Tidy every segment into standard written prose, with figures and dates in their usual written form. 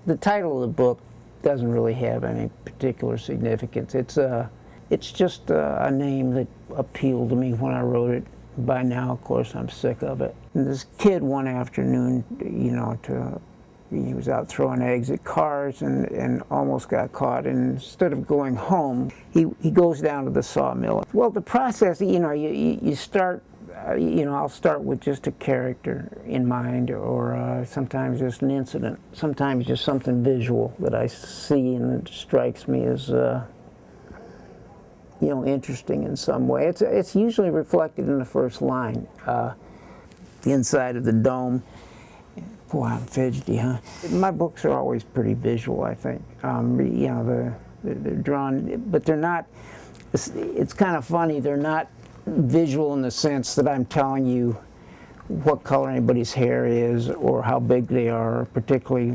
The title of the book doesn't really have any particular significance. It's just a name that appealed to me when I wrote it. By now, of course, I'm sick of it. And this kid one afternoon, he was out throwing eggs at cars and almost got caught. And instead of going home, he goes down to the sawmill. Well, the process, you start, I'll start with just a character in mind, or sometimes just an incident, sometimes just something visual that I see and it strikes me as interesting in some way. It's usually reflected in the first line. The inside of the dome. Boy, I'm fidgety, huh? My books are always pretty visual, I think. They're drawn, but they're not, it's kind of funny, they're not visual in the sense that I'm telling you what color anybody's hair is or how big they are, or particularly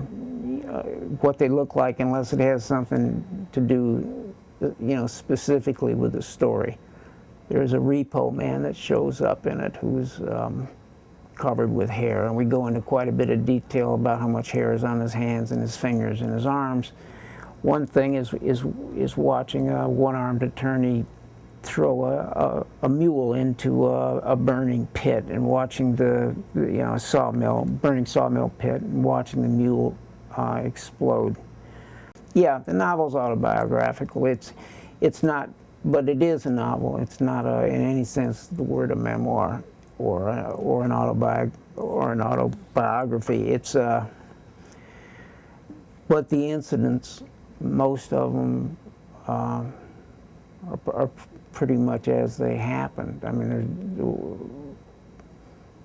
what they look like, unless it has something to do specifically with the story. There's a repo man that shows up in it who's covered with hair, and we go into quite a bit of detail about how much hair is on his hands and his fingers and his arms. One thing is watching a one-armed attorney throw a mule into a burning pit, and watching the burning sawmill pit, and watching the mule explode. Yeah, the novel's autobiographical. It's not, but it is a novel. It's not in any sense the word a memoir or an autobiography. It's but the incidents, most of them are pretty much as they happened. I mean,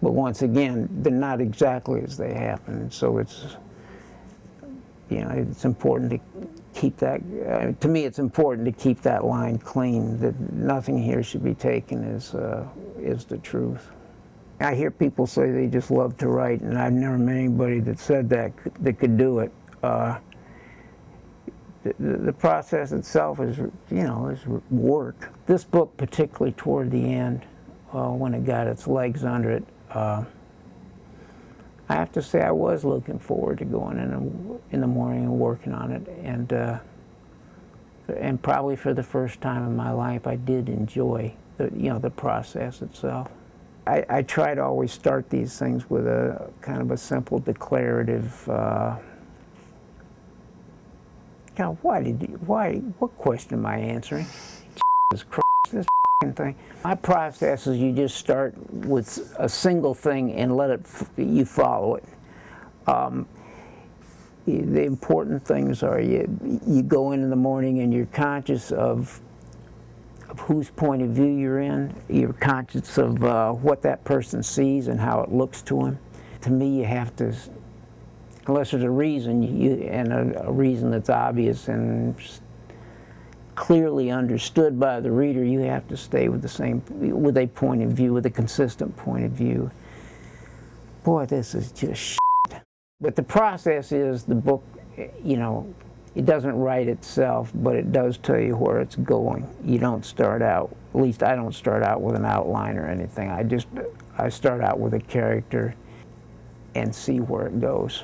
but once again, they're not exactly as they happened. So it's important to keep that, to me it's important to keep that line clean, that nothing here should be taken as the truth. I hear people say they just love to write, and I've never met anybody that said that could do it. The process itself is work. This book, particularly toward the end, when it got its legs under it, I have to say I was looking forward to going in the morning and working on it, and probably for the first time in my life I did enjoy the process itself. I try to always start these things with a kind of a simple declarative. What question am I answering? Jesus Christ, this thing. My process is you just start with a single thing and let you follow it. The important things are you go in the morning and you're conscious of whose point of view you're in. You're conscious of what that person sees and how it looks to him. To me, you have to, unless there's a reason, and a reason that's obvious and clearly understood by the reader, you have to stay with a point of view, with a consistent point of view. Boy, this is just shit. But the process is the book, it doesn't write itself, but it does tell you where it's going. You don't start out, at least I don't start out with an outline or anything. I start out with a character and see where it goes.